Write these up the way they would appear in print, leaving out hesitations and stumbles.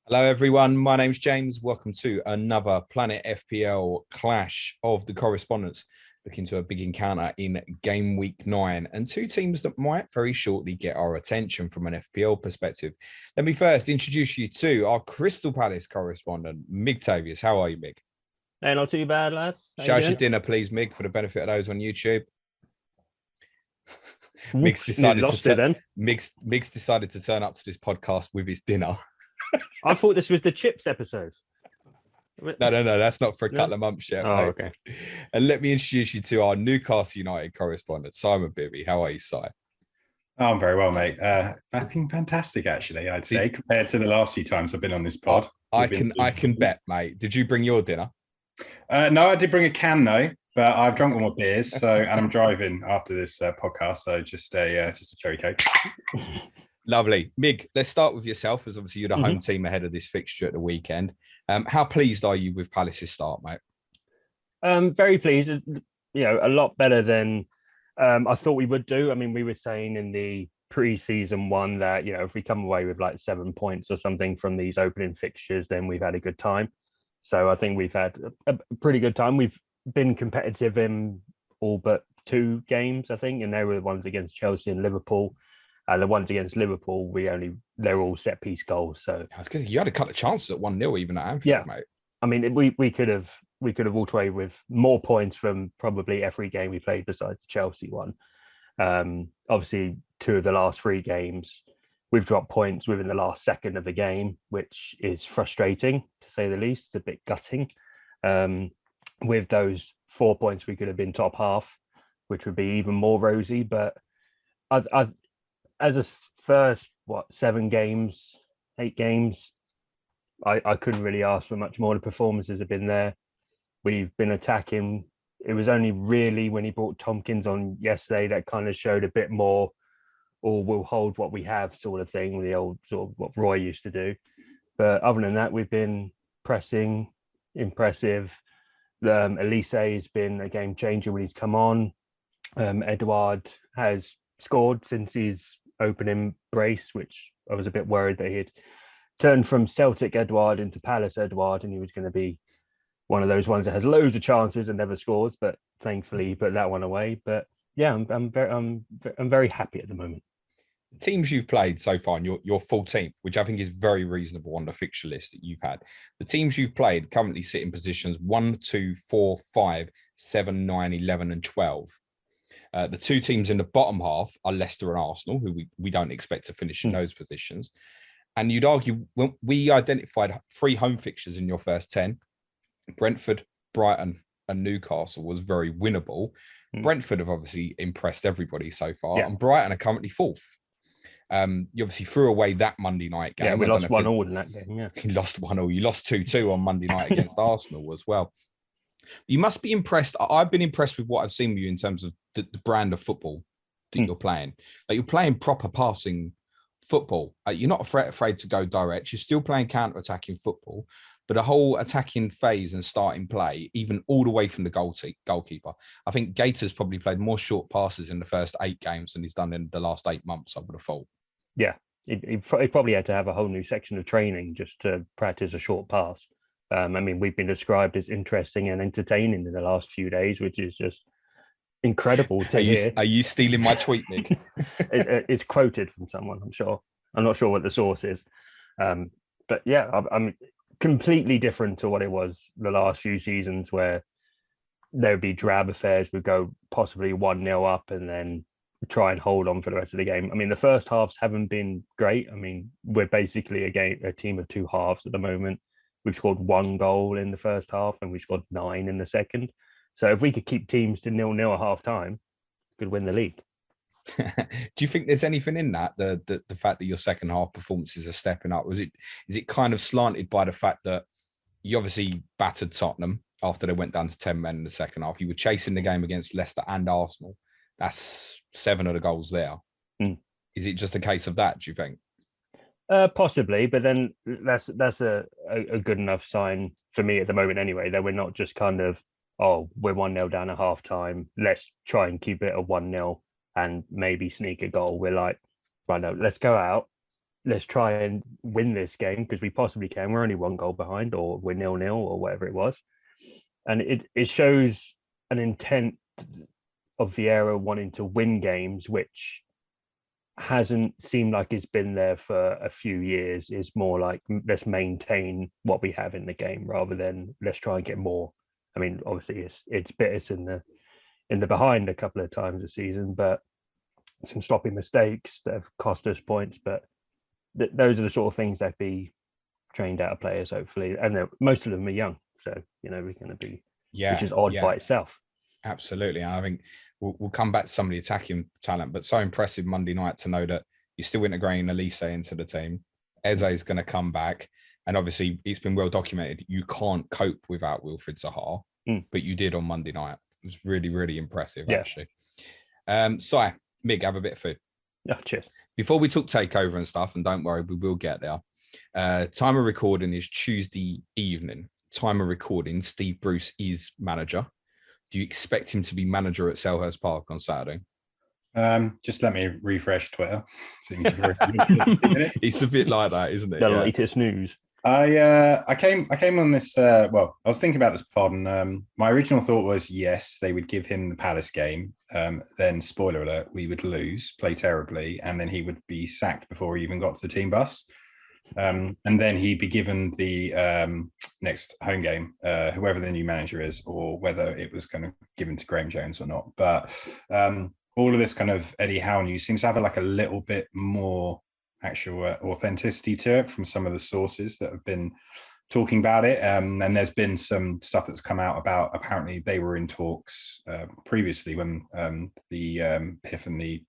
Hello, everyone. My name's James. Welcome to another Planet FPL Clash of the Correspondents, looking to a big encounter in Game Week 9 and two teams that might very shortly get our attention from an FPL perspective. Let me first introduce you to our Crystal Palace correspondent, Migtavius. How are you, Mig? Hey, not too bad, lads. Show us your dinner, please, Mig, for the benefit of those on YouTube. Mig's decided to turn up to this podcast with his dinner. I thought this was the chips episode. No, that's not for a couple of months yet. Oh, mate. okay. And let me introduce you to our Newcastle United correspondent, Simon Bibby. How are you, Si? Oh, I'm very well, mate. I've been fantastic, actually, I'd say, compared to the last few times I've been on this pod. I can bet, mate. Did you bring your dinner? No, I did bring a can, though, but I've drunk all my beers, and I'm driving after this podcast, so just a cherry cake. Lovely. Mig, let's start with yourself, as obviously you're the home team ahead of this fixture at the weekend. How pleased are you with Palace's start, mate? Very pleased. A lot better than I thought we would do. I mean, we were saying in the pre-season one that, if we come away with like 7 points or something from these opening fixtures, then we've had a good time. So I think we've had a pretty good time. We've been competitive in all but two games, I think, and they were the ones against Chelsea and Liverpool. The ones against Liverpool, they're all set piece goals. So you had a couple of chances at 1-0 even at Anfield, mate. I mean, we could have walked away with more points from probably every game we played besides the Chelsea one. Obviously, two of the last three games, we've dropped points within the last second of the game, which is frustrating to say the least. It's a bit gutting. With those 4 points, we could have been top half, which would be even more rosy. But as a first, 8 games, I couldn't really ask for much more. The performances have been there. We've been attacking. It was only really when he brought Tompkins on yesterday that kind of showed a bit more, or we'll hold what we have sort of thing, the old sort of what Roy used to do. But other than that, we've been pressing, impressive. Olise has been a game changer when he's come on. Edouard has scored since his opening brace, which I was a bit worried that he'd turned from Celtic Edouard into Palace Edouard, and he was going to be one of those ones that has loads of chances and never scores. But thankfully, he put that one away. But yeah, I'm very happy at the moment. The teams you've played so far, and your 14th, which I think is very reasonable on the fixture list that you've had. The teams you've played currently sit in positions 1, 2, 4, 5, 7, 9, 11, and 12. The two teams in the bottom half are Leicester and Arsenal, who we don't expect to finish in those positions. And you'd argue, when we identified 3 home fixtures in your first 10, Brentford, Brighton, and Newcastle was very winnable. Brentford have obviously impressed everybody so far, and Brighton are currently 4th. You obviously threw away that Monday night game. Yeah, we lost 1-1 in that game. Yeah, you lost 1-1. You lost 2-2 on Monday night against Arsenal as well. You must be impressed. I've been impressed with what I've seen with you in terms of the brand of football that you're playing. Like, you're playing proper passing football. You're not afraid to go direct. You're still playing counter-attacking football, but a whole attacking phase and starting play, even all the way from the goalkeeper. I think Gator's probably played more short passes in the first 8 games than he's done in the last 8 months, I would have thought. Yeah, he probably had to have a whole new section of training just to practice a short pass. I mean, we've been described as interesting and entertaining in the last few days, which is just incredible to hear. Are you stealing my tweet, Nick? It's quoted from someone, I'm sure. I'm not sure what the source is. But yeah, I'm completely different to what it was the last few seasons, where there would be drab affairs. We'd go possibly 1-0 up and then try and hold on for the rest of the game. I mean, the first halves haven't been great. I mean, we're basically a team of 2 halves at the moment. We've scored 1 goal in the first half and we scored 9 in the second. So if we could keep teams to 0-0 at half time, we could win the league. Do you think there's anything in that, the fact that your second half performances are stepping up? Is it kind of slanted by the fact that you obviously battered Tottenham after they went down to 10 men in the second half? You were chasing the game against Leicester and Arsenal. That's 7 of the goals there. Is it just a case of that, do you think? Possibly, but then that's a good enough sign for me at the moment anyway, that we're not just kind of, we're 1-0 down at half time, let's try and keep it a 1-0 and maybe sneak a goal. We're like, right, no, let's go out, let's try and win this game because we possibly can. We're only 1 goal behind, or we're 0-0 or whatever it was. And it shows an intent of Vieira wanting to win games, which hasn't seemed like it's been there for a few years. It's more like, let's maintain what we have in the game rather than let's try and get more. I mean, obviously it's bit us in the behind a couple of times this season, but some sloppy mistakes that have cost us points. But those are the sort of things that be trained out of players, hopefully, and most of them are young, so we're going to be, which is odd by itself. Absolutely. And I think we'll come back to some of the attacking talent, but so impressive Monday night to know that you're still integrating Olise into the team. Eze is going to come back, and obviously it's been well documented you can't cope without Wilfried Zaha, but you did on Monday night. It was really, really impressive, actually. Si, Mig, have a bit of food. Yeah, cheers. Before we talk takeover and stuff, and don't worry, we will get there. Time of recording is Tuesday evening. Time of recording, Steve Bruce is manager. Do you expect him to be manager at Selhurst Park on Saturday? Just let me refresh Twitter. It's a bit like that, isn't it? The latest news. I came on this. I was thinking about this pod, and my original thought was yes, they would give him the Palace game. Then, spoiler alert, we would lose, play terribly, and then he would be sacked before he even got to the team bus. And then he'd be given the next home game, whoever the new manager is, or whether it was kind of given to Graham Jones or not. But all of this kind of Eddie Howe news seems to have a little bit more actual authenticity to it from some of the sources that have been talking about it. And there's been some stuff that's come out about apparently they were in talks previously when the PIF and the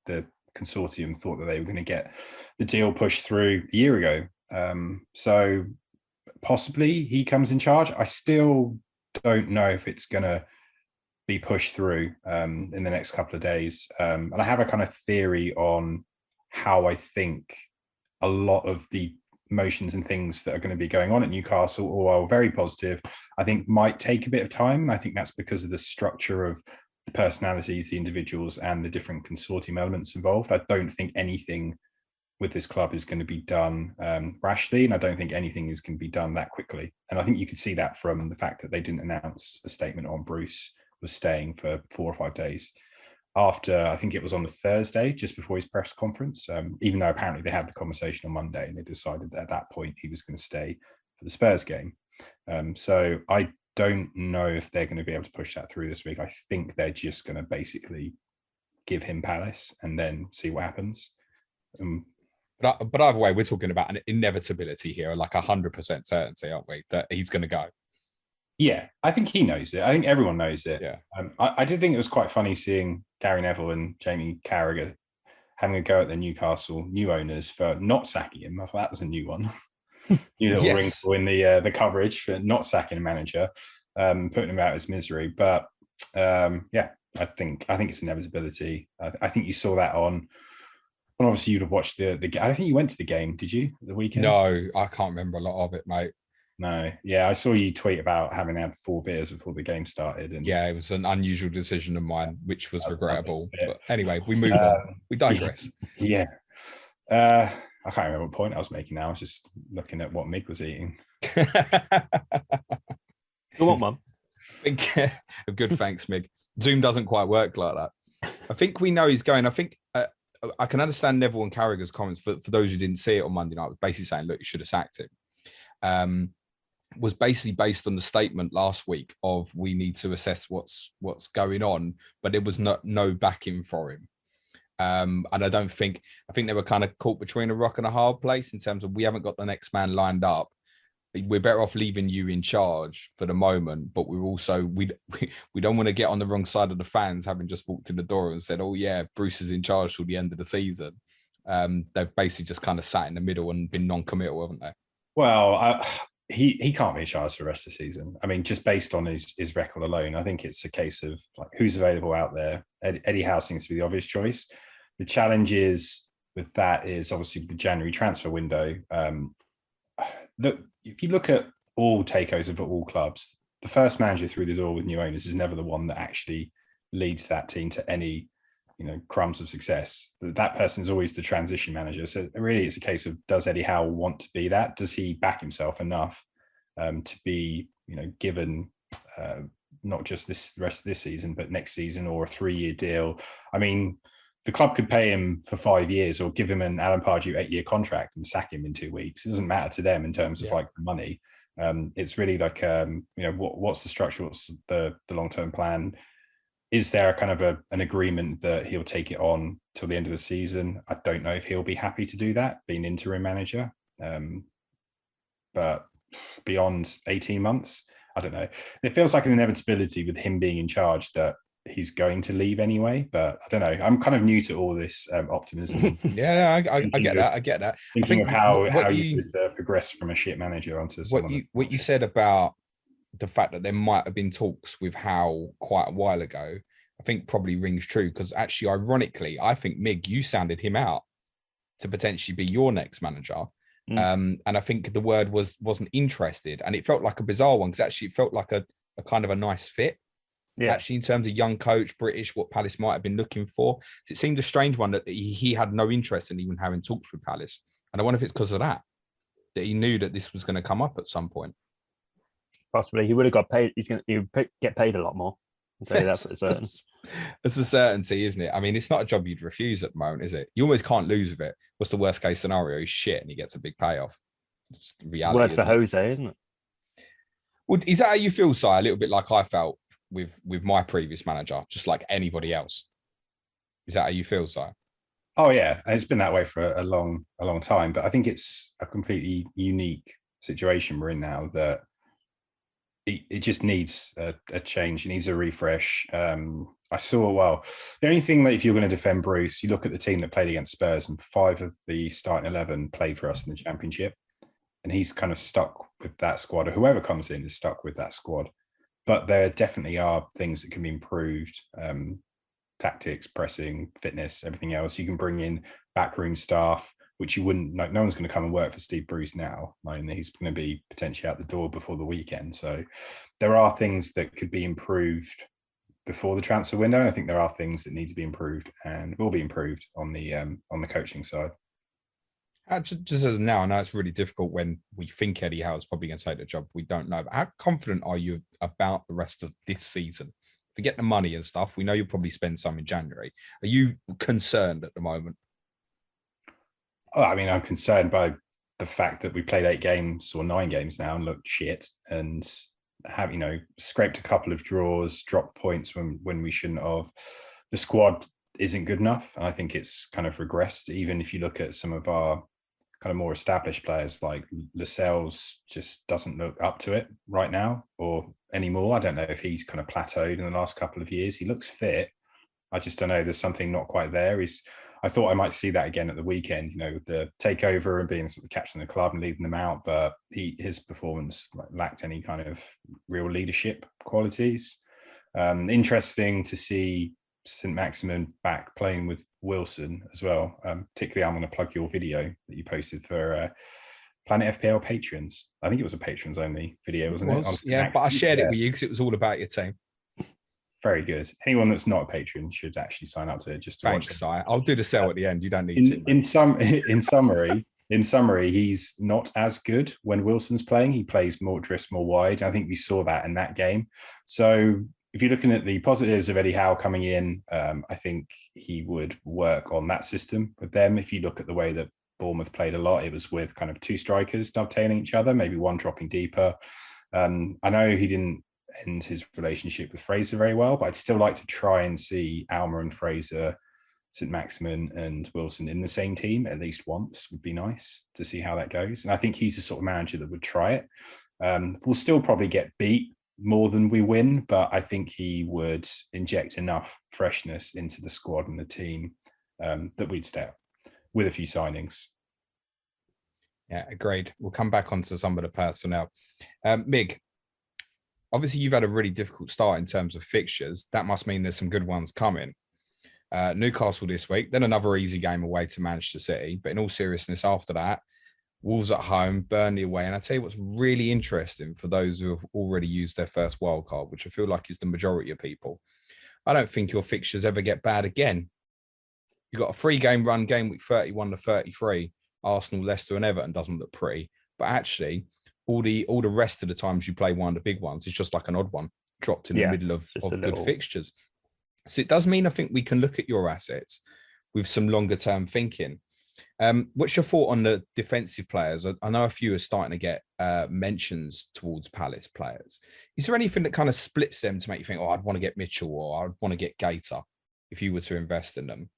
consortium thought that they were going to get the deal pushed through a year ago. So possibly he comes in charge. I still don't know if it's going to be pushed through in the next couple of days. And I have a kind of theory on how I think a lot of the motions and things that are going to be going on at Newcastle, or are very positive, I think might take a bit of time. And I think that's because of the structure of the personalities, the individuals, and the different consortium elements involved. I don't think anything with this club is going to be done rashly, and I don't think anything is going to be done that quickly. And I think you could see that from the fact that they didn't announce a statement on Bruce was staying for 4 or 5 days after, I think it was on the Thursday, just before his press conference, even though apparently they had the conversation on Monday and they decided that at that point he was going to stay for the Spurs game. So I don't know if they're going to be able to push that through this week. I think they're just going to basically give him Palace and then see what happens. But either way, we're talking about an inevitability here, like 100% certainty, aren't we, that he's going to go? Yeah, I think he knows it. I think everyone knows it. Yeah. I did think it was quite funny seeing Gary Neville and Jamie Carragher having a go at the Newcastle new owners for not sacking him. I thought that was a new one. New little wrinkle in the coverage for not sacking a manager, putting him out of his misery. But yeah, I think it's inevitability. I think you saw that on. And obviously, you'd have watched the. I don't think you went to the game, did you? The weekend? No, I can't remember a lot of it, mate. No, yeah, I saw you tweet about having had 4 beers before the game started, and yeah, it was an unusual decision of mine, which was regrettable. But anyway, we move on. We digress. Yeah, I can't remember what point I was making now. I was just looking at what Mig was eating. Go on, Mum. Good, thanks, Mig. Zoom doesn't quite work like that. I think we know he's going. I think I can understand Neville and Carragher's comments for those who didn't see it on Monday night. Basically saying, look, you should have sacked him. Was basically based on the statement last week of we need to assess what's going on, but there was no backing for him. And I think they were kind of caught between a rock and a hard place in terms of we haven't got the next man lined up. We're better off leaving you in charge for the moment, but we're also we don't want to get on the wrong side of the fans, having just walked in the door and said, "Oh yeah, Bruce is in charge till the end of the season." They've basically just kind of sat in the middle and been non-committal, haven't they? Well, he can't be in charge for the rest of the season. I mean, just based on his record alone, I think it's a case of like who's available out there. Eddie Howe seems to be the obvious choice. The challenge is with that is obviously the January transfer window. If you look at all takeovers of all clubs, the first manager through the door with new owners is never the one that actually leads that team to any crumbs of success. That person is always the transition manager. So really, it's a case of, does Eddie Howe want to be that? Does he back himself enough to be given not just the rest of this season, but next season, or a 3-year deal? I mean, the club could pay him for 5 years or give him an Alan Pardew 8-year contract and sack him in 2 weeks. It doesn't matter to them in terms of like the money. It's really like, what's the structure? What's the long-term plan? Is there kind of an agreement that he'll take it on till the end of the season? I don't know if he'll be happy to do that, being interim manager. But beyond 18 months, I don't know. It feels like an inevitability with him being in charge that he's going to leave anyway. But I don't know. I'm kind of new to all this optimism. I get that. I get that. Thinking of how you could progress from a shit manager onto someone. What you said about the fact that there might have been talks with Howe quite a while ago, I think probably rings true, because actually, ironically, I think, Mig, you sounded him out to potentially be your next manager. And I think the word wasn't interested, and it felt like a bizarre one, because actually it felt like a kind of a nice fit. Yeah. Actually, in terms of young coach, British, what Palace might have been looking for. It seemed a strange one that he had no interest in even having talks with Palace. And I wonder if it's because of that he knew that this was going to come up at some point. Possibly. He would have got paid. He would get paid a lot more. I'll tell you that for certain. It's a certainty, isn't it? I mean, it's not a job you'd refuse at the moment, is it? You almost can't lose with it. What's the worst case scenario? He's shit and he gets a big payoff. It's reality. Word for Jose, isn't it? Well, is that how you feel, Si? A little bit like I felt with my previous manager, just like anybody else. Is that how you feel, Si? Oh yeah, it's been that way for a long time. But I think it's a completely unique situation we're in now, that it just needs a change. It needs a refresh. I saw, the only thing that, if you're going to defend Bruce, you look at the team that played against Spurs, and 5 of the starting 11 played for us in the Championship. And he's kind of stuck with that squad, or whoever comes in is stuck with that squad. But there definitely are things that can be improved. Tactics, pressing, fitness, everything else. You can bring in backroom staff, which you wouldn't, no one's going to come and work for Steve Bruce now. He's going to be potentially out the door before the weekend. So there are things that could be improved before the transfer window. And I think there are things that need to be improved and will be improved on the coaching side. Just as now, I know it's really difficult when we think Eddie Howe's probably going to take the job. We don't know. But how confident are you about the rest of this season? Forget the money and stuff. We know you'll probably spend some in January. Are you concerned at the moment? Oh, I mean, I'm concerned by the fact that we played 8 games or 9 games now and looked shit, and have, scraped a couple of draws, dropped points when we shouldn't have. The squad isn't good enough. And I think it's kind of regressed. Even if you look at some of our kind of more established players, like Lascelles just doesn't look up to it right now or anymore. I don't know if he's kind of plateaued in the last couple of years. He looks fit. I just don't know. There's something not quite there. I thought I might see that again at the weekend, with the takeover and being sort of captain of the club and leading them out. But his performance lacked any kind of real leadership qualities. Interesting to see Saint-Maximin back playing with Wilson as well. Particularly, I'm going to plug your video that you posted for Planet FPL patrons. I think it was a patrons only video, wasn't it? Yeah, but I shared it with you because it was all about your team. Very good. Anyone that's not a patron should actually sign up to it. Just to Thanks, Si. I'll do the sell at the end. You don't need to. In summary, he's not as good when Wilson's playing. He plays more, drifts more wide. I think we saw that in that game. So if you're looking at the positives of Eddie Howe coming in, I think he would work on that system with them. If you look at the way that Bournemouth played a lot, it was with kind of 2 strikers dovetailing each other, maybe one dropping deeper. I know he didn't end his relationship with Fraser very well, but I'd still like to try and see Alma and Fraser, Saint-Maximin and Wilson in the same team at least once. Would be nice to see how that goes. And I think he's the sort of manager that would try it. We'll still probably get beat more than we win, but I think he would inject enough freshness into the squad and the team that we'd step with a few signings. Yeah, agreed. We'll come back onto some of the personnel. Mig, obviously you've had a really difficult start in terms of fixtures. That must mean there's some good ones coming. Newcastle this week, then another easy game away to Manchester City. But in all seriousness, after that, Wolves at home, Burnley away. And I tell you what's really interesting for those who have already used their first wild card, which I feel like is the majority of people. I don't think your fixtures ever get bad again You've got a 3-game run, game week 31 to 33. Arsenal, Leicester, and Everton doesn't look pretty, but actually, all the rest of the times you play one of the big ones, it's just like an odd one dropped in the middle of good fixtures. So it does mean I think we can look at your assets with some longer term thinking. What's your thought on the defensive players? I know a few are starting to get mentions towards Palace players. Is there anything that kind of splits them to make you think, oh, I'd want to get Mitchell or I'd want to get Gator if you were to invest in them?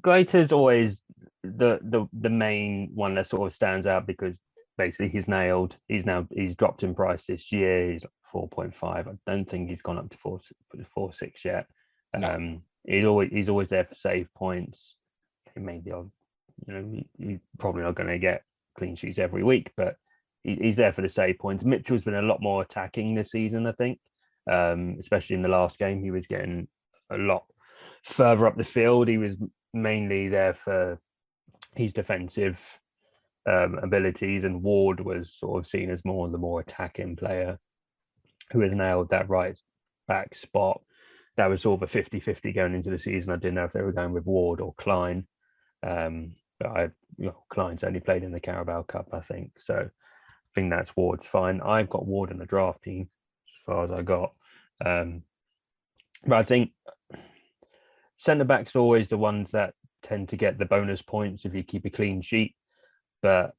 Gator's always the main one that sort of stands out because basically he's dropped in price this year. He's 4.5. I don't think he's gone up to 4.6 yet. No. He's always there for save points. Maybe you're probably not going to get clean sheets every week, but he's there for the save points. Mitchell's been a lot more attacking this season, I think, especially in the last game. He was getting a lot further up the field. He was mainly there for his defensive abilities, and Ward was sort of seen as the more attacking player who has nailed that right back spot. That was sort of a 50-50 going into the season. I didn't know if they were going with Ward or Klein. But Klein's only played in the Carabao Cup, I think. So I think that's Ward's fine. I've got Ward in the draft team as far as I got. But I think centre-backs are always the ones that tend to get the bonus points if you keep a clean sheet. But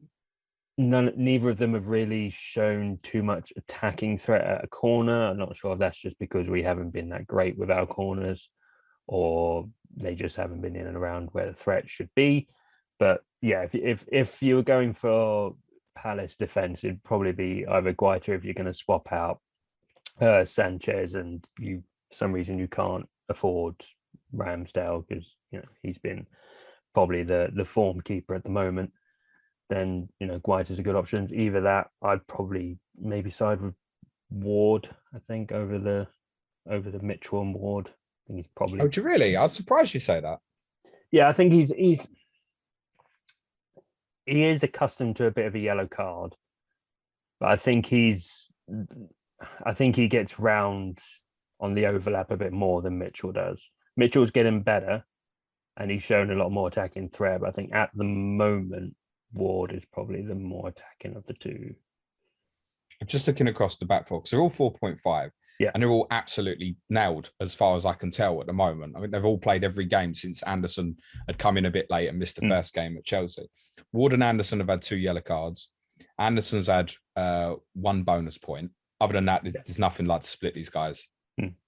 neither of them have really shown too much attacking threat at a corner. I'm not sure if that's just because we haven't been that great with our corners, or they just haven't been in and around where the threat should be. But yeah, if you were going for Palace defense, it'd probably be either Guaita if you're going to swap out Sanchez, and for some reason you can't afford Ramsdale because he's been probably the form keeper at the moment. Then Guaita's a good option. Either that, I'd probably maybe side with Ward. I think over the Mitchell and Ward. I think he's probably. Oh, do you really? I was surprised you say that. Yeah, I think he is accustomed to a bit of a yellow card, but I think he gets round on the overlap a bit more than Mitchell does. Mitchell's getting better, and he's shown a lot more attacking threat. But I think at the moment, Ward is probably the more attacking of the two. Just looking across the back four, because they're all 4.5. Yeah. And they're all absolutely nailed as far as I can tell at the moment. I mean, they've all played every game since Anderson had come in a bit late and missed the first game at Chelsea. Ward and Anderson have had 2 yellow cards. Anderson's had 1 bonus point. Other than that, there's nothing like to split these guys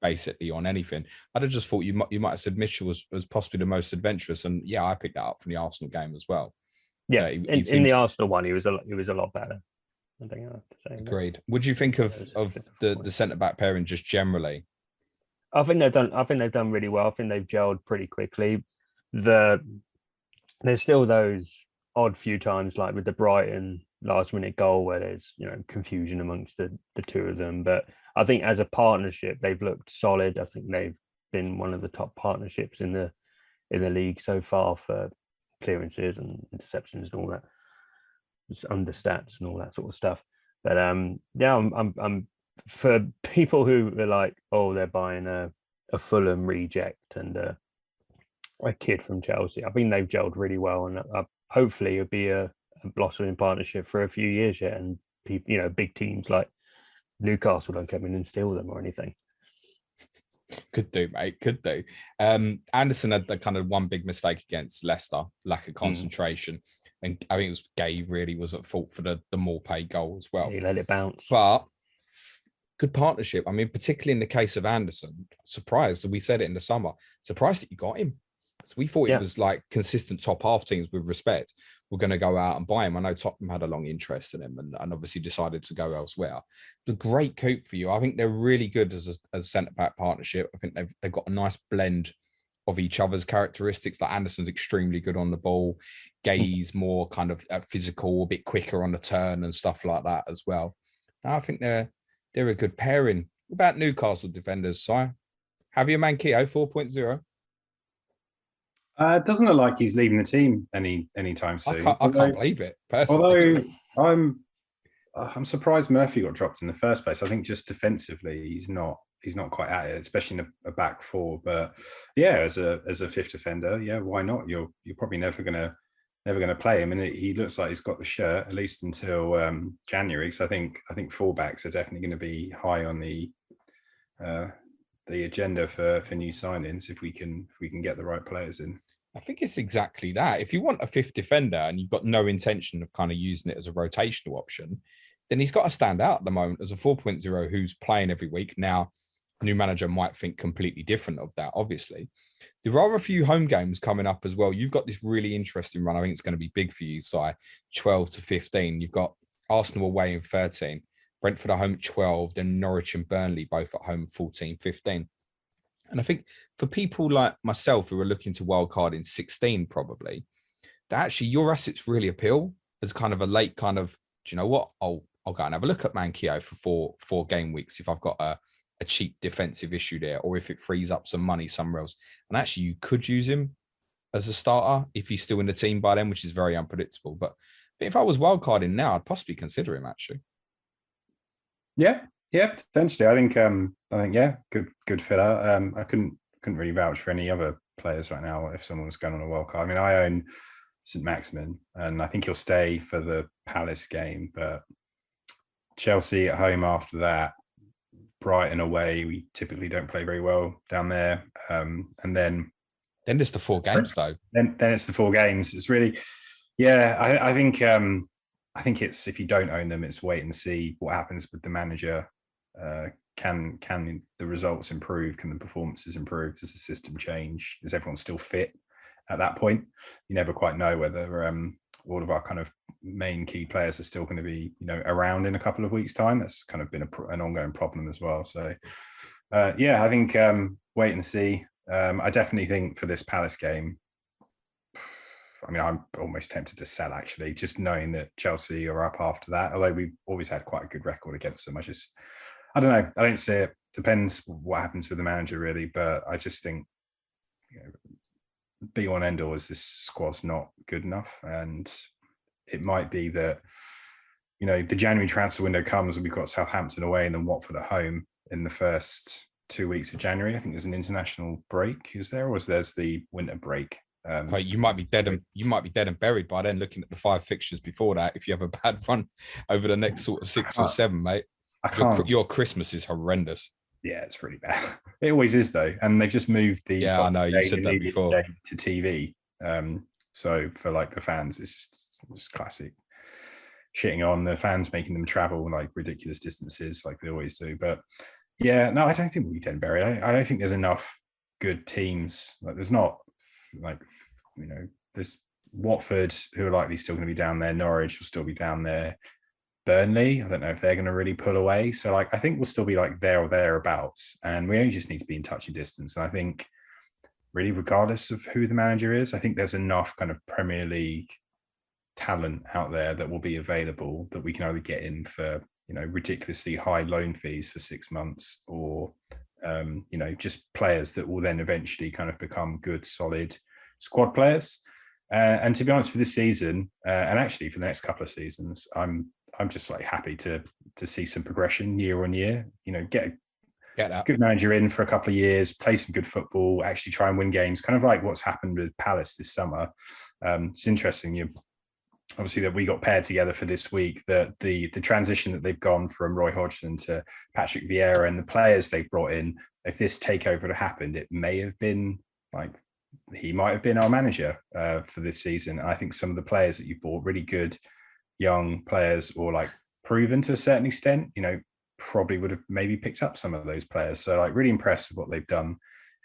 basically on anything. I'd have just thought you might have said Mitchell was possibly the most adventurous. And yeah, I picked that up from the Arsenal game as well. Yeah, in the Arsenal one, he was a lot better. I think I have to say. Agreed. What do you think of the centre back pairing just generally? I think they've done really well. I think they've gelled pretty quickly. There's still those odd few times, like with the Brighton last minute goal, where there's confusion amongst the two of them. But I think as a partnership, they've looked solid. I think they've been one of the top partnerships in the league so far for clearances and interceptions and all that, just under stats and all that sort of stuff. But yeah, I'm for people who are like, oh, they're buying a Fulham reject and a kid from Chelsea. I think they've gelled really well, and hopefully it'll be a blossoming partnership for a few years yet. And people, big teams like Newcastle don't come in and steal them or anything. Could do, mate. Could do. Anderson had the kind of one big mistake against Leicester, lack of concentration. And I think it was Gay really was at fault for the Morpay goal as well. He let it bounce. But good partnership. I mean, particularly in the case of Anderson, surprised, we said it in the summer, surprised that you got him. So we thought it was like consistent top half teams with respect. We're going to go out and buy him. I know Tottenham had a long interest in him and obviously decided to go elsewhere. It's a great coup for you. I think they're really good as a centre-back partnership. I think they've got a nice blend of each other's characteristics. Like Anderson's extremely good on the ball. Gay's more kind of physical, a bit quicker on the turn and stuff like that as well. I think they're a good pairing. What about Newcastle defenders, Si? Javier Manquillo, 4.0. It doesn't look like he's leaving the team anytime soon. I can't believe it, personally. Although I'm surprised Murphy got dropped in the first place. I think just defensively, he's not he's not quite at it, especially in a back four. But yeah, as a fifth defender, yeah, why not? You're probably never gonna play him, and he looks like he's got the shirt at least until January. So I think fullbacks are definitely going to be high on the agenda for new signings if we can get the right players in. I think it's exactly that. If you want a fifth defender and you've got no intention of kind of using it as a rotational option, then he's got to stand out at the moment as a 4.0 who's playing every week. Now, new manager might think completely different of that, obviously. There are a few home games coming up as well. You've got this really interesting run. I think it's going to be big for you, Si. 12 to 15. You've got Arsenal away in 13, Brentford at home at 12, then Norwich and Burnley both at home 14, 15. And I think for people like myself who are looking to wildcard in 16 probably, that actually your assets really appeal as kind of a late kind of, do you know what? I'll go and have a look at Manquillo for four game weeks if I've got a cheap defensive issue there, or if it frees up some money somewhere else. And actually you could use him as a starter if he's still in the team by then, which is very unpredictable. But if I was wildcarding now, I'd possibly consider him actually. Yeah, potentially. I think yeah, good fitter. I couldn't really vouch for any other players right now if someone was going on a wild card. I mean, I own Saint-Maximin, and I think he'll stay for the Palace game, but Chelsea at home after that, Brighton away, we typically don't play very well down there. And then there's the 4 games though. Then it's the 4 games. It's really, yeah, I think it's, if you don't own them, it's wait and see what happens with the manager. Can the results improve? Can the performances improve? Does the system change? Is everyone still fit at that point? You never quite know whether all of our kind of main key players are still going to be, around in a couple of weeks' time. That's kind of been an ongoing problem as well. So, yeah, I think wait and see. I definitely think for this Palace game, I mean, I'm almost tempted to sell actually, just knowing that Chelsea are up after that. Although we've always had quite a good record against them. I don't know. I don't see it. Depends what happens with the manager really, but I just think, be on end all is this squad's not good enough, and it might be that the January transfer window comes and we've got Southampton away and then Watford at home in the first 2 weeks of January. I think there's an international break. Is there, or there's the winter break? You might be dead and buried by then. Looking at the 5 fixtures before that, if you have a bad run over the next sort of 6 or 7, mate, your Christmas is horrendous. Yeah, it's really bad. It always is though, and they've just moved the I know you said that before to TV. So for like the fans, it's just classic shitting on the fans, making them travel like ridiculous distances like they always do. But yeah, no, I don't think we'll be dead and buried. I don't think there's enough good teams. Like there's not there's Watford who are likely still going to be down there. Norwich will still be down there. Burnley, I don't know if they're going to really pull away. So I think we'll still be like there or thereabouts, and we only just need to be in touching distance. And I think really, regardless of who the manager is, I think there's enough kind of Premier League talent out there that will be available that we can either get in for ridiculously high loan fees for 6 months, or just players that will then eventually kind of become good, solid squad players. And to be honest, for this season, and actually for the next couple of seasons, I'm just like happy to see some progression year on year. Get a good manager in for a couple of years, play some good football, actually try and win games. Kind of like what's happened with Palace this summer. It's interesting. Obviously that we got paired together for this week. That the transition that they've gone from Roy Hodgson to Patrick Vieira and the players they've brought in. If this takeover had happened, it may have been like he might have been our manager for this season. And I think some of the players that you bought, really good young players, or like proven to a certain extent, probably would have maybe picked up some of those players. So like really impressed with what they've done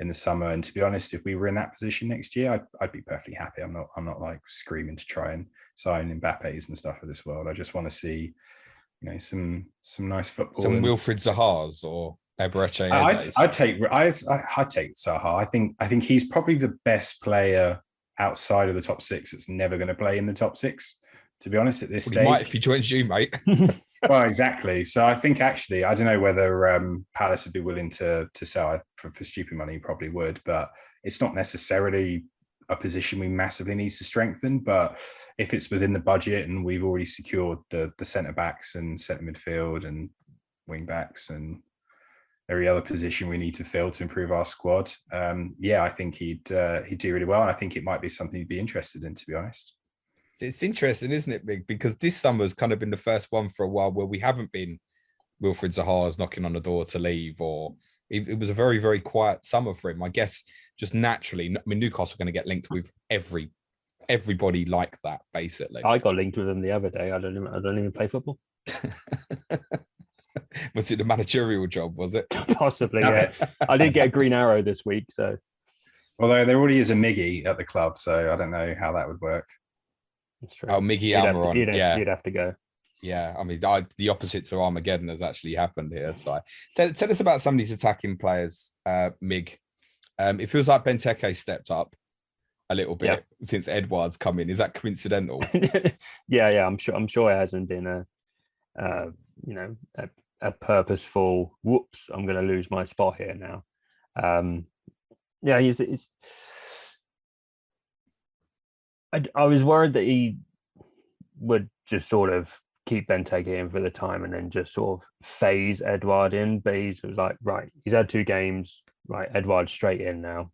in the summer. And to be honest, if we were in that position next year, I'd be perfectly happy. I'm not like screaming to try and sign Mbappe's and stuff of this world. I just want to see, some nice football. Some Wilfried Zaha's or Eberechi. I'd take Zaha. I think he's probably the best player outside of the top 6 that's never going to play in the top 6. To be honest, at this stage, he might if he joins you, mate. Well, exactly. So I think actually, I don't know whether Palace would be willing to sell for stupid money. He probably would, but it's not necessarily a position we massively need to strengthen. But if it's within the budget and we've already secured the centre backs and centre midfield and wing backs and every other position we need to fill to improve our squad. I think he'd do really well, and I think it might be something he'd be interested in, to be honest. It's interesting, isn't it, Big? Because this summer's kind of been the first one for a while where we haven't been Wilfried Zaha's knocking on the door to leave, or it was a very, very quiet summer for him. I guess just naturally, I mean, Newcastle are going to get linked with everybody like that, basically. I got linked with them the other day. I don't even play football. Was it the managerial job? Was it? Possibly, yeah. I did get a green arrow this week, so. Although there already is a Miggy at the club, so I don't know how that would work. That's true. Oh, Miggy Almiron. You'd have to go. Yeah, I mean, the opposite to Armageddon has actually happened here. So, tell us about some of these attacking players, Mig. It feels like Benteke stepped up a little bit since Edouard's come in. Is that coincidental? Yeah. I'm sure it hasn't been a purposeful. Whoops! I'm going to lose my spot here now. I was worried that he would just sort of keep Benteke in for the time and then just sort of phase Edouard in. But he was like, right, he's had 2 games, right? Edouard straight in now,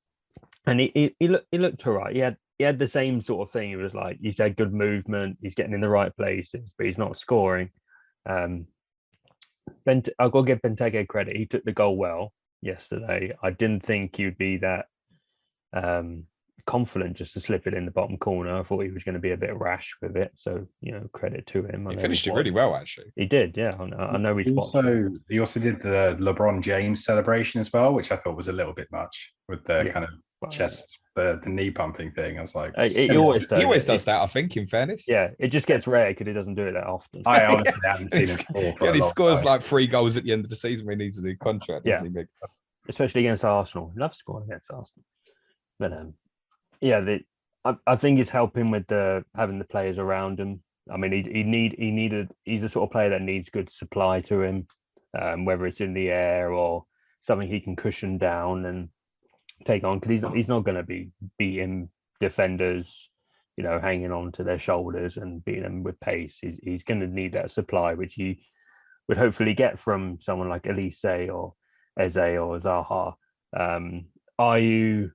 and he looked all right. He had the same sort of thing. He was like, he's had good movement, he's getting in the right places, but he's not scoring. I've got to give Benteke credit. He took the goal well yesterday. I didn't think he'd be that confident just to slip it in the bottom corner. I thought he was going to be a bit rash with it. So, credit to him. He finished it really well, actually. He did, yeah. I know he also did the LeBron James celebration as well, which I thought was a little bit much with the kind of chest, the knee pumping thing. I was like, he always does that, I think, in fairness. Yeah, it just gets rare because he doesn't do it that often. I honestly haven't seen him score. He only scores like 3 goals at the end of the season when he needs a new contract, doesn't he, Mick? Especially against Arsenal. He loves scoring against Arsenal. But I think it's helping with having the players around him. I mean, he's the sort of player that needs good supply to him, whether it's in the air or something he can cushion down and take on, because he's not going to be beating defenders, hanging on to their shoulders and beating them with pace. He's going to need that supply, which he would hopefully get from someone like Olise or Eze or Zaha. Ayew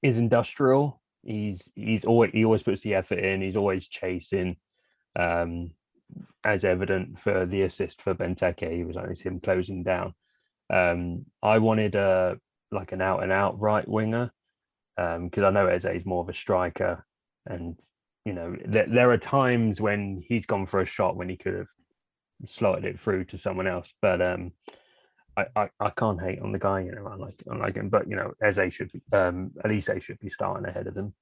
is industrial. He always puts the effort in. He's always chasing, as evident for the assist for Benteke. He was only him closing down. I wanted like an out and out right winger, because I know Eze is more of a striker, and there are times when he's gone for a shot when he could have slotted it through to someone else, but I can't hate on the guy. I like him, but Eze should be, Olise should be starting ahead of them.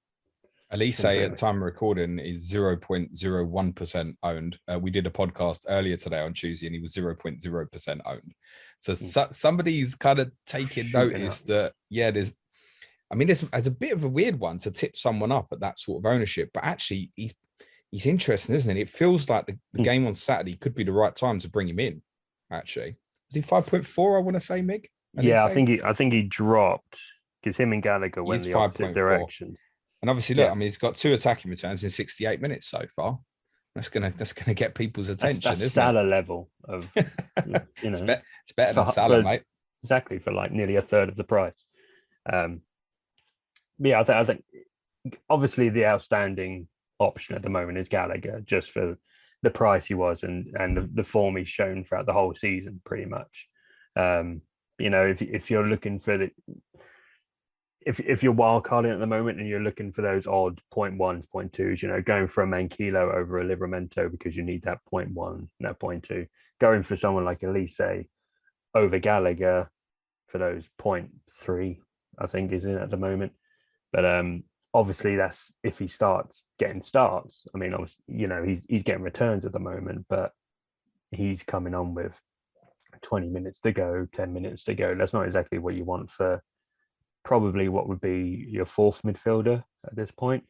Olise at time of recording is 0.01% owned. We did a podcast earlier today on Tuesday, and he was 0.0% owned. So somebody's kind of taking notice that there's a bit of a weird one to tip someone up at that sort of ownership, but actually he's interesting, isn't it? It feels like the game on Saturday could be the right time to bring him in. Actually, is he 5.4? I want to say, Mig. I think he dropped because him and Gallagher went the opposite directions. And obviously, look, I mean, he's got 2 attacking returns in 68 minutes so far. That's gonna get people's attention, that's isn't Salah it? level of, It's better than Salah, mate. Exactly, for like nearly a third of the price. I think obviously the outstanding option at the moment is Gallagher, just for the price he was and the form he's shown throughout the whole season, pretty much. If you're looking for if you're wildcarding at the moment and you're looking for those odd 0.1s, 0.2s, going for a Manquillo over a Livramento because you need that 0.1, that 0.2, going for someone like Olise over Gallagher for those 0.3, I think is in at the moment. But obviously that's if he starts getting starts. I mean, obviously, he's getting returns at the moment, but he's coming on with 20 minutes to go, 10 minutes to go. That's not exactly what you want for probably what would be your 4th midfielder at this point.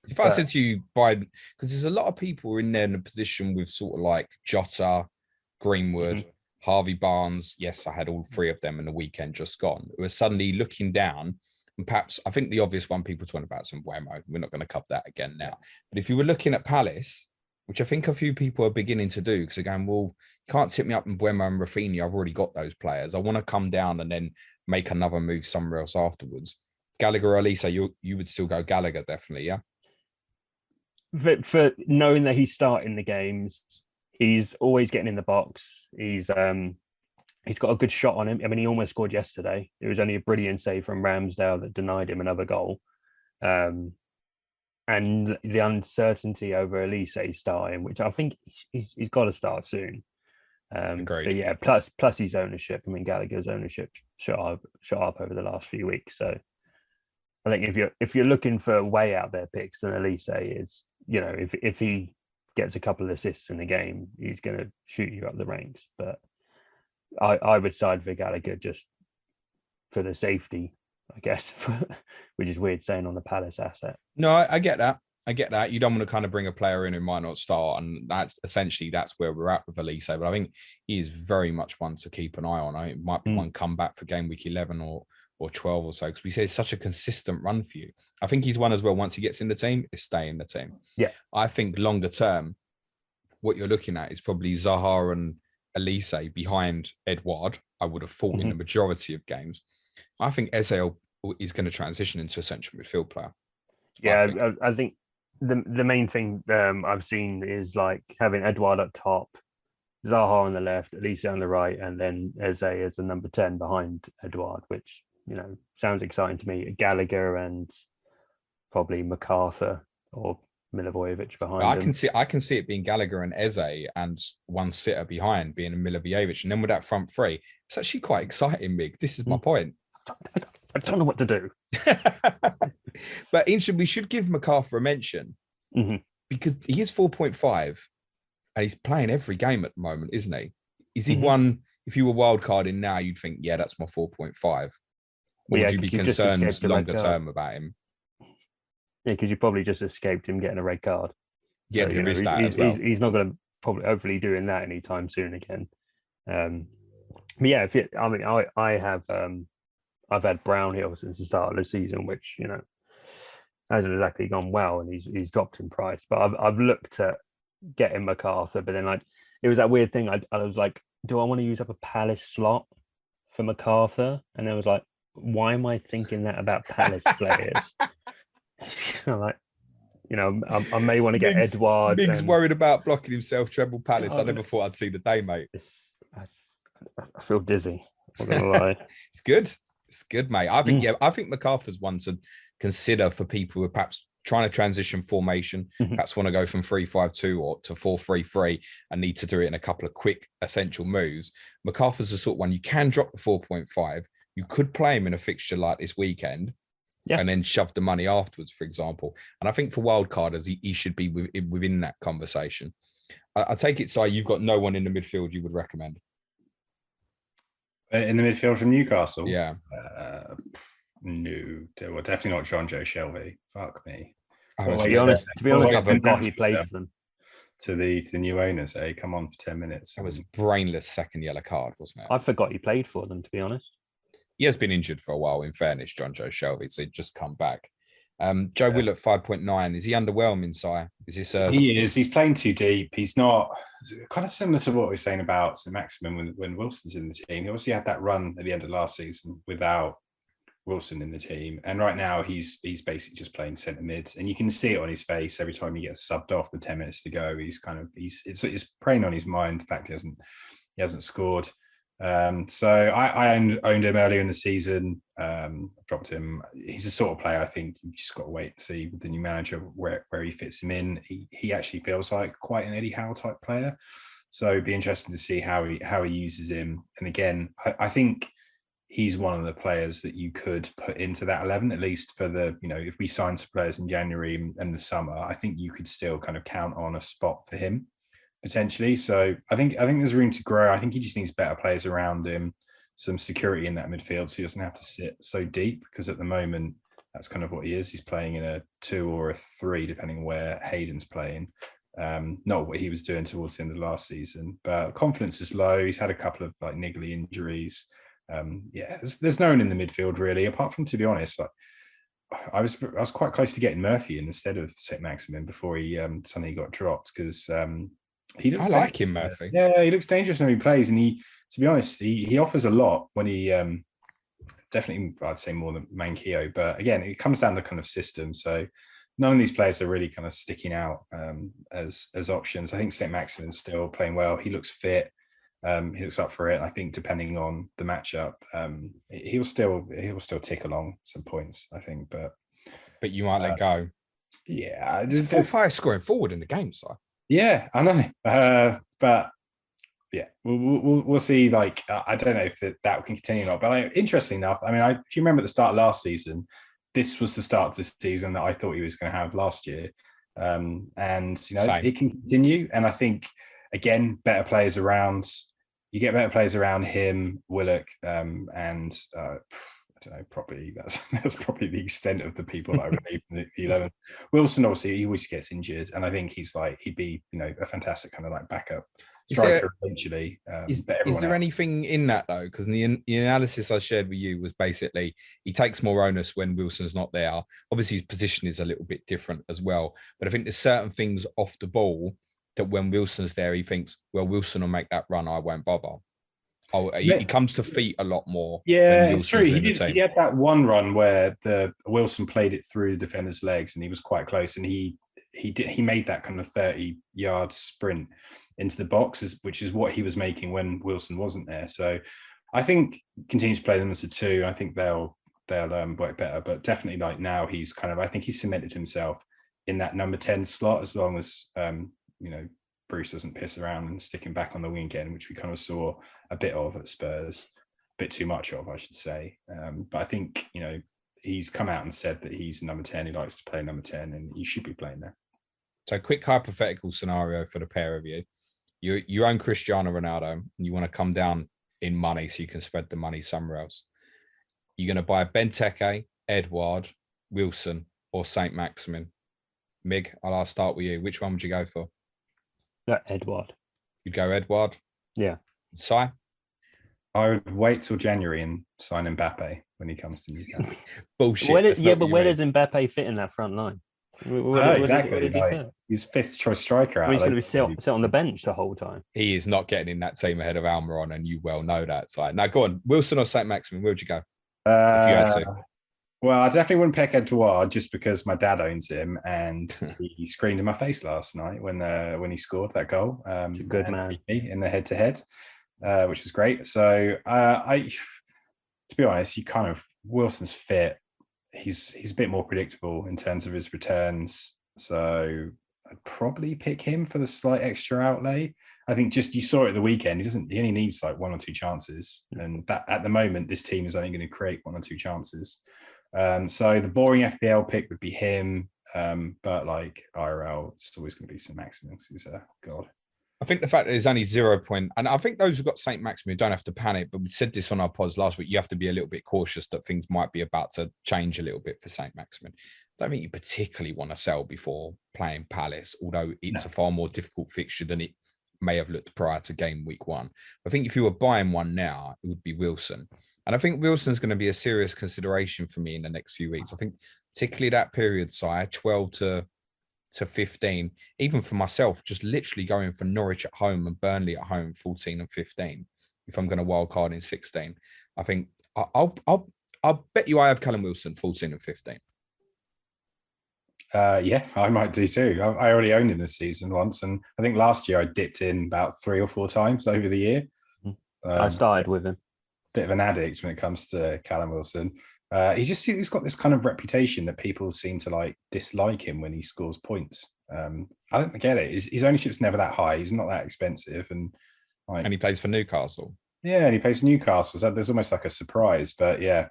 If I said to you, because there's a lot of people in there in a position with sort of like Jota, Greenwood, Harvey Barnes. Yes, I had all 3 of them in the weekend just gone. Who are suddenly looking down, and perhaps I think the obvious one people talking about some Wemo. We're not going to cover that again now. But if you were looking at Palace, which I think a few people are beginning to do, because they're going, well, you can't tip me up in Buemo and Rafinha. I've already got those players. I want to come down and then make another move somewhere else afterwards. Gallagher or Olise, you would still go Gallagher, definitely, yeah? For knowing that he's starting the games, he's always getting in the box. He's got a good shot on him. I mean, he almost scored yesterday. It was only a brilliant save from Ramsdale that denied him another goal. And the uncertainty over Olise starting, which I think he's got to start soon. But yeah, plus his ownership. I mean, Gallagher's ownership shot up over the last few weeks. So I think if you're looking for way out there picks, then Olise is, you know, if he gets a couple of assists in the game, he's going to shoot you up the ranks. But I would side for Gallagher just for the safety, I guess, which is weird saying on the Palace asset. No, I get that. I get that. You don't want to kind of bring a player in who might not start. And that's where we're at with Olise. But I think he is very much one to keep an eye on. It might be one come back for game week 11 or 12 or so, because we say it's such a consistent run for you. I think he's one as well. Once he gets in the team, is stay in the team. Yeah. I think longer term, what you're looking at is probably Zaha and Olise behind Edouard. I would have thought in the majority of games. I think Eze is going to transition into a central midfield player. Yeah, I think the main thing I've seen is like having Edouard up top, Zaha on the left, Olise on the right, and then Eze as the number 10 behind Edouard, which, you know, sounds exciting to me. Gallagher and probably MacArthur or Milivojevic behind him. I can see it being Gallagher and Eze and one sitter behind being Milivojevic, and then with that front three, it's actually quite exciting, Mig. This is my point. I don't know what to do. But we should give MacArthur a mention because he is 4.5 and he's playing every game at the moment, isn't he? Is he one, if you were wildcarding now, you'd think, yeah, that's my 4.5. Or would you be concerned longer term about him? Yeah, because you probably just escaped him getting a red card. Yeah, so, there is that as well. He's not going to probably hopefully doing that anytime soon again. But yeah, I have I've had Brownhill since the start of the season, which, you know, hasn't exactly gone well, and he's dropped in price. But I've looked at getting MacArthur, but then like it was that weird thing. I was like, do I want to use up a Palace slot for MacArthur? And I was like, why am I thinking that about Palace players? I'm like, you know, I may want to get Edouard. Big's worried about blocking himself, treble Palace. I never thought I'd see the day, mate. I feel dizzy. I'm not gonna lie. It's good. It's good, mate. I think MacArthur's one to consider for people who are perhaps trying to transition formation, perhaps want to go from 3-5-2 or to 4-3-3 and need to do it in a couple of quick essential moves. MacArthur's the sort of one you can drop the 4.5. You could play him in a fixture like this weekend and then shove the money afterwards, for example. And I think for wildcarders, he should be within that conversation. I take it, Si, you've got no one in the midfield you would recommend. In the midfield from Newcastle? Yeah. No, well, definitely not John Joe Shelby. Fuck me. To be honest, I forgot he played for them. To the new owners, come on for 10 minutes. It was a brainless second yellow card, wasn't it? I forgot he played for them, to be honest. He has been injured for a while, in fairness, John Joe Shelby, so he'd just come back. Joe Will at 5.9. Is he underwhelming, Si? Is this He is. He's playing too deep. He's not kind of similar to what we were saying about Saint-Maximin when Wilson's in the team. He obviously had that run at the end of last season without Wilson in the team, and right now he's basically just playing centre mid, and you can see it on his face every time he gets subbed off with 10 minutes to go. It's preying on his mind the fact he hasn't scored. So I owned him earlier in the season, dropped him. He's the sort of player I think you've just got to wait to see with the new manager where he fits him in. He actually feels like quite an Eddie Howe type player, so it'd be interesting to see how he uses him. And again, I think he's one of the players that you could put into that 11, at least for the, you know, if we sign some players in January and the summer, I think you could still kind of count on a spot for him potentially. So I think there's room to grow. I think he just needs better players around him, some security in that midfield, so he doesn't have to sit so deep, because at the moment that's kind of what he is. He's playing in a 2 or a 3, depending where Hayden's playing. Not what he was doing towards the end of last season, but confidence is low. He's had a couple of like niggly injuries. There's no one in the midfield really, apart from, to be honest, like I was quite close to getting Murphy in instead of Saint-Maximin before he suddenly got dropped, because he looks. I like him, Murphy. Yeah, he looks dangerous when he plays, and to be honest, he offers a lot when he definitely, I'd say more than Manquillo, but again, it comes down to kind of system. So none of these players are really kind of sticking out as options. I think Saint-Maximin's still playing well. He looks fit. He looks up for it. I think depending on the matchup, he'll still tick along some points, I think. But you might let go. Yeah, it's the fourth highest scoring forward in the game, si. Yeah, I know. But yeah, we'll see. Like, I don't know if that can continue or not. But interesting enough, I mean, if you remember at the start of last season, this was the start of the season that I thought he was going to have last year. And Same. It can continue. And I think, again, better players around. You get better players around him, Willock, and I don't know. Probably that's probably the extent of the people that I would leave in the 11. Wilson, obviously, he always gets injured, and I think he'd be a fantastic kind of like backup striker eventually. Is there anything in that though? Because the analysis I shared with you was basically he takes more onus when Wilson's not there. Obviously, his position is a little bit different as well, but I think there's certain things off the ball that when Wilson's there, he thinks, well, Wilson will make that run, I won't bother. He comes to feet a lot more. Yeah, it's true. He had that one run where Wilson played it through the defender's legs, and he was quite close, and he made that kind of 30-yard sprint into the box, which is what he was making when Wilson wasn't there. So I think continue to play them as a two. I think they'll work better, but definitely like now he's I think he's cemented himself in that number 10 slot, as long as Bruce doesn't piss around and stick him back on the wing again, which we kind of saw a bit of at Spurs, a bit too much of, I should say. But I think, he's come out and said that he's number 10. He likes to play number 10 and he should be playing there. So quick hypothetical scenario for the pair of you. You own Cristiano Ronaldo and you want to come down in money so you can spread the money somewhere else. You're going to buy Benteke, Edouard, Wilson, or Saint-Maximin. Mig, I'll start with you. Which one would you go for? Edouard. You'd go Edouard? Yeah. Si? I would wait till January and sign Mbappe when he comes to Newcastle. Bullshit. Where does Mbappe fit in that front line? Exactly. He's fifth choice striker. He's going to be sit on the bench the whole time. He is not getting in that team ahead of Almiron, and you well know that. So now go on. Wilson or Saint-Maximin, where would you go? If you had to. Well, I definitely wouldn't pick Edouard just because my dad owns him, and he screamed in my face last night when he scored that goal. Good man in the head-to-head, which was great. So to be honest, Wilson's fit. He's a bit more predictable in terms of his returns. So I'd probably pick him for the slight extra outlay. I think you saw it at the weekend. He only needs like one or two chances, and that at the moment this team is only going to create one or two chances. So the boring FPL pick would be him, but like IRL, it's always going to be Saint-Maximin. He's a god. I think the fact that there's only 0 point, and I think those who've got Saint-Maximin don't have to panic, but we said this on our pods last week, you have to be a little bit cautious that things might be about to change a little bit for Saint-Maximin. I don't think you particularly want to sell before playing Palace, although it's a far more difficult fixture than it may have looked prior to game week 1. I think if you were buying one now, it would be Wilson. And I think Wilson's going to be a serious consideration for me in the next few weeks. I think particularly that period, 12 to 15, even for myself, just literally going for Norwich at home and Burnley at home, 14 and 15. If I'm going to wild card in 16, I think I'll bet you I have Callum Wilson 14 and 15. Yeah, I might do too. I already owned him this season once, and I think last year I dipped in about 3 or 4 times over the year. I started with him. Bit of an addict when it comes to Callum Wilson. He's got this kind of reputation that people seem to like dislike him when he scores points. I don't get it. His ownership's never that high. He's not that expensive, and he plays for Newcastle. Yeah, and he plays for Newcastle. So there's almost like a surprise. But yeah,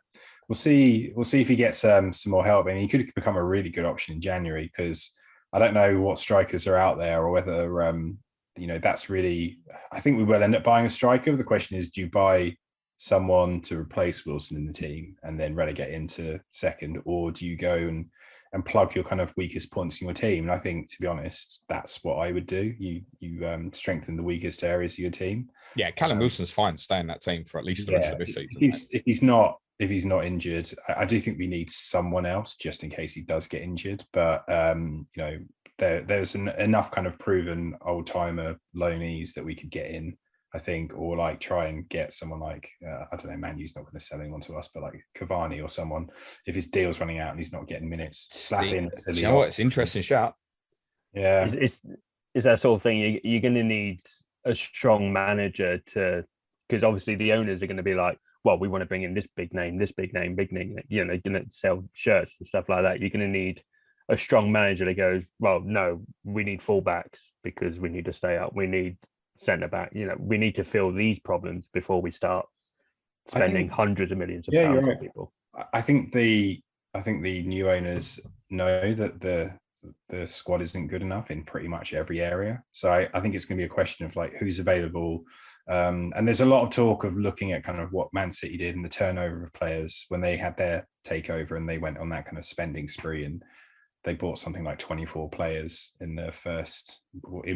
we'll see. We'll see if he gets some more help. And he could become a really good option in January, because I don't know what strikers are out there or whether that's really. I think we will end up buying a striker. The question is, do you buy someone to replace Wilson in the team and then relegate into second, or do you go and plug your kind of weakest points in your team? And I think, to be honest, that's what I would do. You strengthen the weakest areas of your team. Yeah, Callum Wilson's fine staying in that team for at least the rest of this season. If he's not if he's not injured. I do think we need someone else just in case he does get injured. But there's enough kind of proven old timer loanees that we could get in, I think, or like try and get someone like I don't know, Man U's not going to sell anyone to us, but like Cavani or someone, if his deal's running out and he's not getting minutes, slap in. Do you know what? It's interesting shout. Yeah, it's that sort of thing. You're going to need a strong manager because obviously the owners are going to be like, well, we want to bring in this big name, big name. You know, they're going to sell shirts and stuff like that. You're going to need a strong manager that goes, well, no, we need fullbacks because we need to stay up. We need centre back. You know, we need to fill these problems before we start spending hundreds of millions of pounds on people. I think the new owners know that the squad isn't good enough in pretty much every area. So I think it's going to be a question of like who's available. And there's a lot of talk of looking at kind of what Man City did in the turnover of players when they had their takeover and they went on that kind of spending spree and they bought something like 24 players in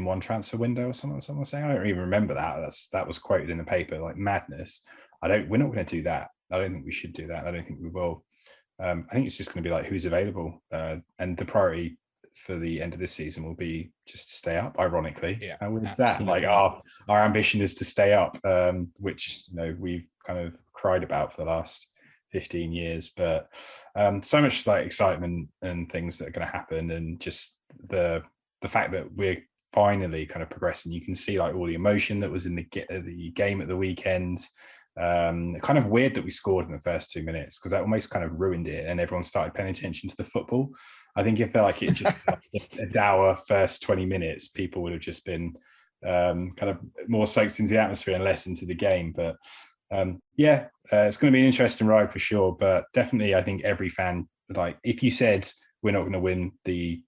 one transfer window or something. Someone was saying, I don't even remember that. That was quoted in the paper, like madness. We're not going to do that. I don't think we should do that. I don't think we will. I think it's just going to be like who's available. And the priority for the end of this season will be just to stay up, ironically. Yeah, how is that? Like our ambition is to stay up, which we've kind of cried about for the last 15 years, but so much like excitement and things that are going to happen, and just the fact that we're finally kind of progressing. You can see like all the emotion that was in the game at the weekend. Kind of weird that we scored in the first 2 minutes because that almost kind of ruined it and everyone started paying attention to the football. I think if it just like a dour first 20 minutes, people would have just been kind of more soaked into the atmosphere and less into the game. But it's going to be an interesting ride for sure. But definitely, I think every fan, like if you said we're not going to win the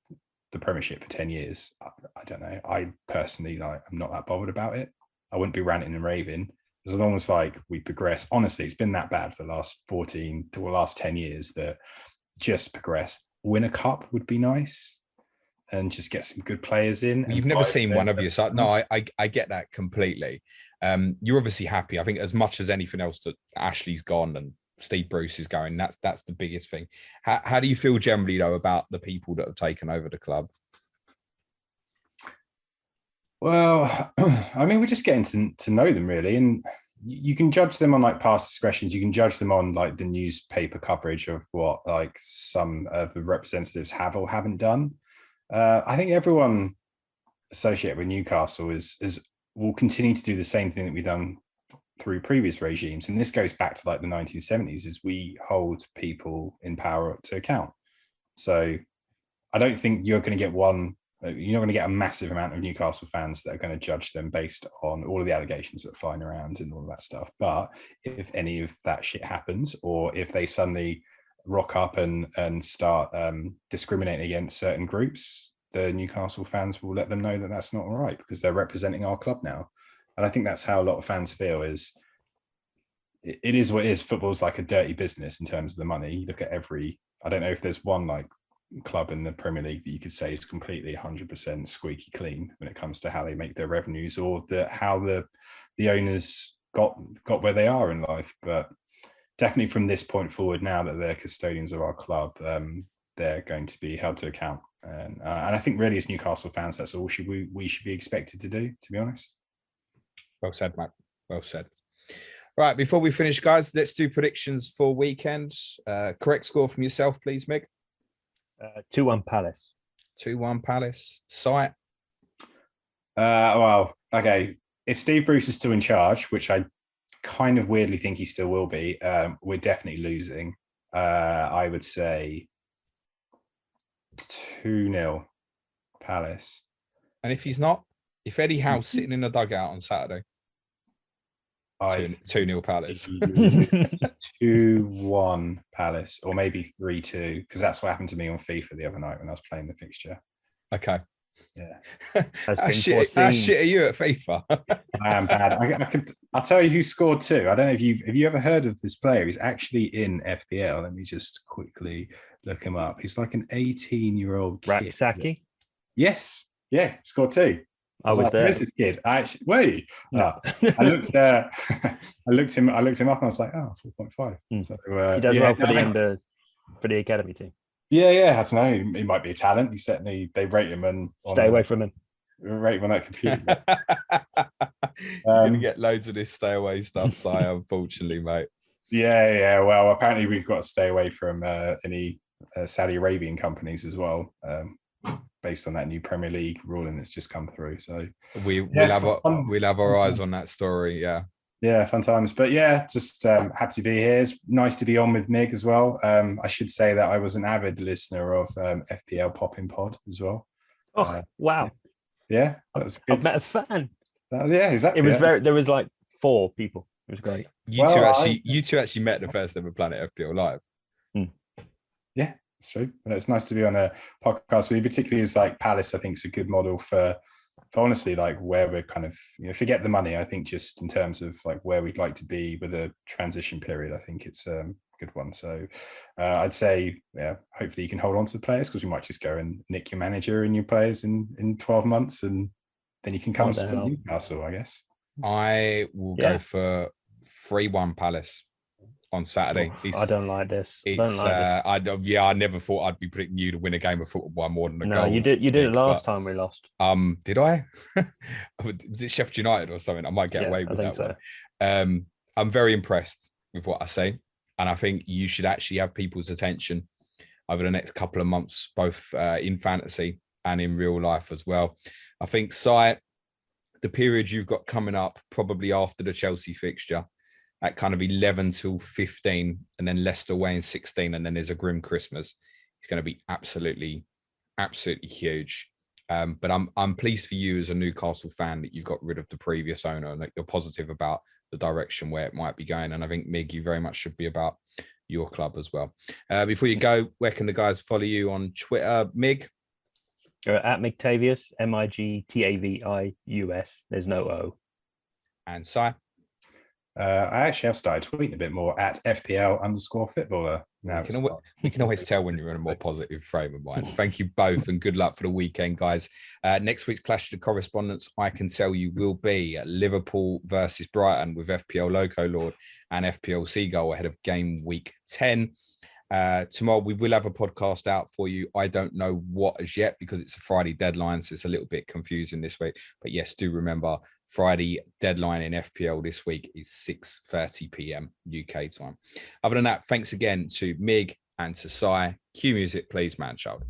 Premiership for 10 years, I don't know. I personally, I'm not that bothered about it. I wouldn't be ranting and raving. As long as we progress. Honestly, it's been that bad for the last 10 years that just progress. Win a cup would be nice and just get some good players in. You've never seen one of you. So no, I get that completely. You're obviously happy. I think as much as anything else that Ashley's gone and Steve Bruce is going, that's the biggest thing. How do you feel generally though about the people that have taken over the club? Well, I mean, we're just getting to know them really, and you can judge them on like past discretions. You can judge them on like the newspaper coverage of what like some of the representatives have or haven't done. I think everyone associated with Newcastle will continue to do the same thing that we've done through previous regimes, and this goes back to like the 1970s. Is we hold people in power to account. So I don't think you're going to get you're not going to get a massive amount of Newcastle fans that are going to judge them based on all of the allegations that are flying around and all of that stuff. But if any of that shit happens, or if they suddenly rock up and start discriminating against certain groups, the Newcastle fans will let them know that that's not all right because they're representing our club now. And I think that's how a lot of fans feel. It is what it is. Football's like a dirty business in terms of the money. You look at I don't know if there's one like club in the Premier League that you could say is completely 100% squeaky clean when it comes to how they make their revenues or how the owners got where they are in life. But definitely from this point forward, now that they're custodians of our club, they're going to be held to account. And I think really as Newcastle fans, that's all we should be expected to do, to be honest. Well said, Matt. Well said. Right, before we finish, guys, let's do predictions for weekend. Correct score from yourself, please, Mig. 2-1 Palace. 2-1 Palace. Sight. Well, okay. If Steve Bruce is still in charge, which I kind of weirdly think he still will be, we're definitely losing. I would say 2-0 Palace. And if he's not, if Eddie Howe's sitting in the dugout on Saturday, 2-0 Palace. 2-1 Palace, or maybe 3-2, because that's what happened to me on FIFA the other night when I was playing the fixture. Okay. Yeah. How shit are you at FIFA? I am bad. I'll tell you who scored 2. I don't know if you ever heard of this player. He's actually in FPL. Let me just quickly look him up. He's like an 18-year-old kid. Raksaki? Yes. Yeah, scored 2. I was there. Where's this kid? I actually wait. No. I looked. I looked him up, and I was like, 4.5. So He does well for the academy team. Yeah. I don't know. He might be a talent. He certainly they rate him and stay away from him. Rate him on that computer. You're gonna get loads of this stay away stuff, Si, unfortunately, mate. Yeah. Well, apparently we've got to stay away from any Saudi Arabian companies as well. Based on that new Premier League ruling that's just come through. So we'll have our eyes on that story. Yeah, fun times. But yeah, just happy to be here. It's nice to be on with Mig as well. I should say that I was an avid listener of FPL Popping Pod as well. Oh, wow. Yeah, that was good. I've met a fan. Yeah, exactly. It was there was like 4 people. It was great. You two actually met the first ever Planet FPL live. Yeah. It's true. And it's nice to be on a podcast with you, particularly as like Palace, I think is a good model for honestly, like where we're kind of, forget the money. I think just in terms of like where we'd like to be with a transition period, I think it's a good one. So I'd say, hopefully you can hold on to the players because we might just go and nick your manager and your players in 12 months and then you can come and support Newcastle, I guess. I will go for 3-1 Palace on Saturday. I don't like this. I never thought I'd be predicting you to win a game of football by more than a goal. No, you did it last time we lost. Did I? Was it Sheffield United or something? I might get away with that one. I'm very impressed with what I see. And I think you should actually have people's attention over the next couple of months, both in fantasy and in real life as well. I think, Si, the period you've got coming up, probably after the Chelsea fixture, at kind of 11 till 15, and then Leicester away in 16, and then there's a grim Christmas. It's going to be absolutely huge. But I'm pleased for you as a Newcastle fan that you got rid of the previous owner and that you're positive about the direction where it might be going. And I think, Mig, you very much should be about your club as well. Before you go, where can the guys follow you on Twitter? Mig? At Migtavius, Migtavius. There's no O. And Si? I actually have started tweeting a bit more at FPL_footballer. Now we can always tell when you're in a more positive frame of mind. Thank you both and good luck for the weekend, guys. Next week's Clash of the Correspondents, I can tell you, will be Liverpool versus Brighton with FPL Loco Lord and FPL Seagull ahead of game week 10. Tomorrow we will have a podcast out for you. I don't know what as yet because it's a Friday deadline, so it's a little bit confusing this week. But yes, do remember Friday deadline in FPL this week is 6:30 p.m. UK time. Other than that, thanks again to Mig and to Si. Cue music, please, man child.